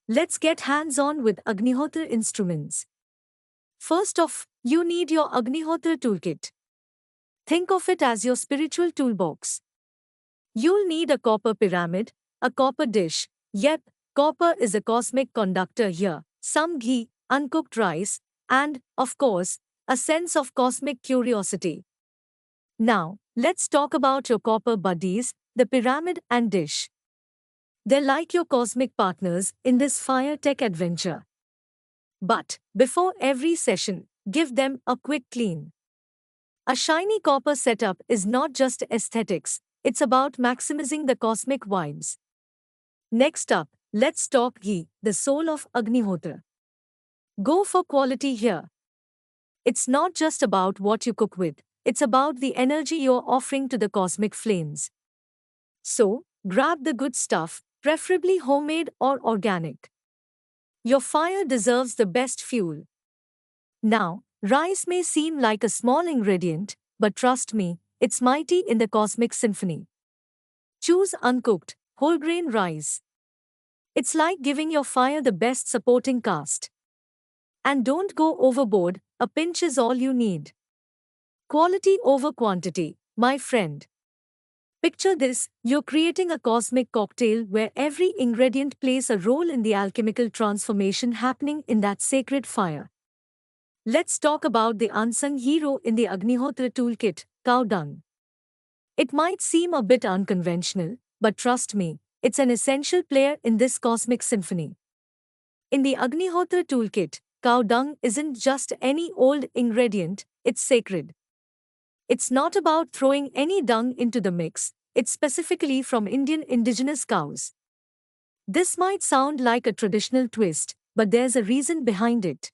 let's get hands-on with Agnihotra instruments. First off, you need your Agnihotra toolkit. Think of it as your spiritual toolbox. You'll need a copper pyramid, a copper dish. Yep, copper is a cosmic conductor here. Some ghee, uncooked rice, and, of course, a sense of cosmic curiosity. Now, let's talk about your copper buddies, the pyramid and dish. They're like your cosmic partners in this fire tech adventure. But, before every session, give them a quick clean. A shiny copper setup is not just aesthetics, it's about maximizing the cosmic vibes. Next up, let's talk ghee, the soul of Agnihotra. Go for quality here. It's not just about what you cook with, it's about the energy you're offering to the cosmic flames. So, grab the good stuff, preferably homemade or organic. Your fire deserves the best fuel. Now, rice may seem like a small ingredient, but trust me, it's mighty in the cosmic symphony. Choose uncooked, whole grain rice. It's like giving your fire the best supporting cast. And don't go overboard, a pinch is all you need. Quality over quantity, my friend. Picture this, you're creating a cosmic cocktail where every ingredient plays a role in the alchemical transformation happening in that sacred fire. Let's talk about the unsung hero in the Agnihotra toolkit, cow dung. It might seem a bit unconventional, but trust me, it's an essential player in this cosmic symphony. In the Agnihotra toolkit, cow dung isn't just any old ingredient, it's sacred. It's not about throwing any dung into the mix, it's specifically from Indian indigenous cows. This might sound like a traditional twist, but there's a reason behind it.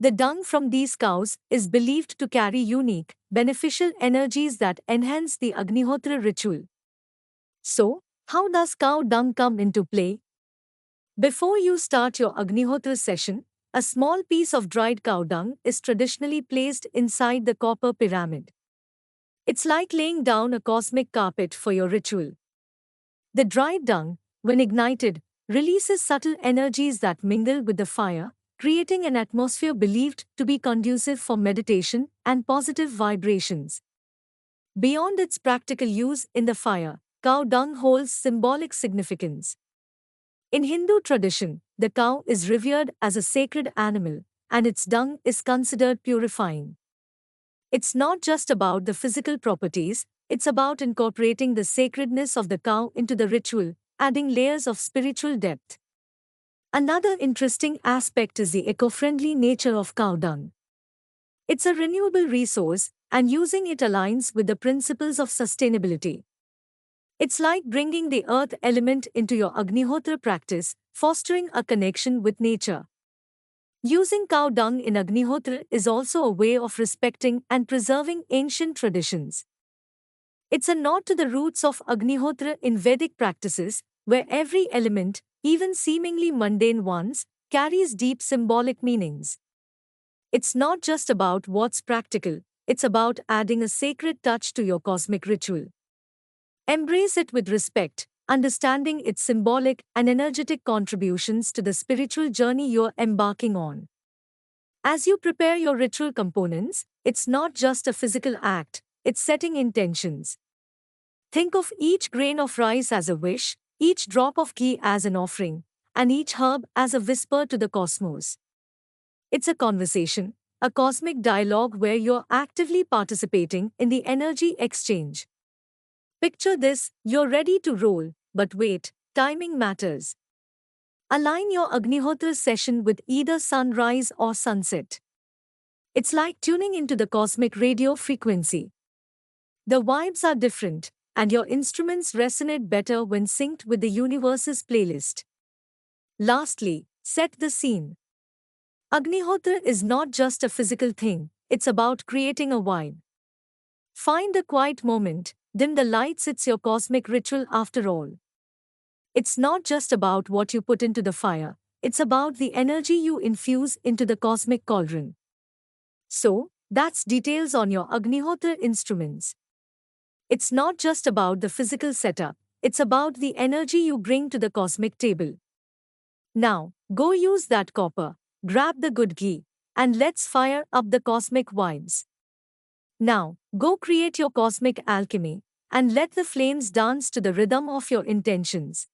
The dung from these cows is believed to carry unique, beneficial energies that enhance the Agnihotra ritual. So, how does cow dung come into play? Before you start your Agnihotra session, a small piece of dried cow dung is traditionally placed inside the copper pyramid. It's like laying down a cosmic carpet for your ritual. The dried dung, when ignited, releases subtle energies that mingle with the fire, creating an atmosphere believed to be conducive for meditation and positive vibrations. Beyond its practical use in the fire, cow dung holds symbolic significance. In Hindu tradition, the cow is revered as a sacred animal, and its dung is considered purifying. It's not just about the physical properties, it's about incorporating the sacredness of the cow into the ritual, adding layers of spiritual depth. Another interesting aspect is the eco-friendly nature of cow dung. It's a renewable resource, and using it aligns with the principles of sustainability. It's like bringing the earth element into your Agnihotra practice, fostering a connection with nature. Using cow dung in Agnihotra is also a way of respecting and preserving ancient traditions. It's a nod to the roots of Agnihotra in Vedic practices, where every element, even seemingly mundane ones, carries deep symbolic meanings. It's not just about what's practical, it's about adding a sacred touch to your cosmic ritual. Embrace it with respect, understanding its symbolic and energetic contributions to the spiritual journey you're embarking on. As you prepare your ritual components, it's not just a physical act, it's setting intentions. Think of each grain of rice as a wish, each drop of ghee as an offering, and each herb as a whisper to the cosmos. It's a conversation, a cosmic dialogue where you're actively participating in the energy exchange. Picture this, you're ready to roll, but wait, timing matters. Align your Agnihotra session with either sunrise or sunset. It's like tuning into the cosmic radio frequency. The vibes are different, and your instruments resonate better when synced with the universe's playlist. Lastly, set the scene. Agnihotra is not just a physical thing, it's about creating a vibe. Find a quiet moment, dim the lights, it's your cosmic ritual after all. It's not just about what you put into the fire, it's about the energy you infuse into the cosmic cauldron. So, that's details on your Agnihotra instruments. It's not just about the physical setup, it's about the energy you bring to the cosmic table. Now, go use that copper, grab the good ghee, and let's fire up the cosmic vibes. Now, go create your cosmic alchemy, and let the flames dance to the rhythm of your intentions.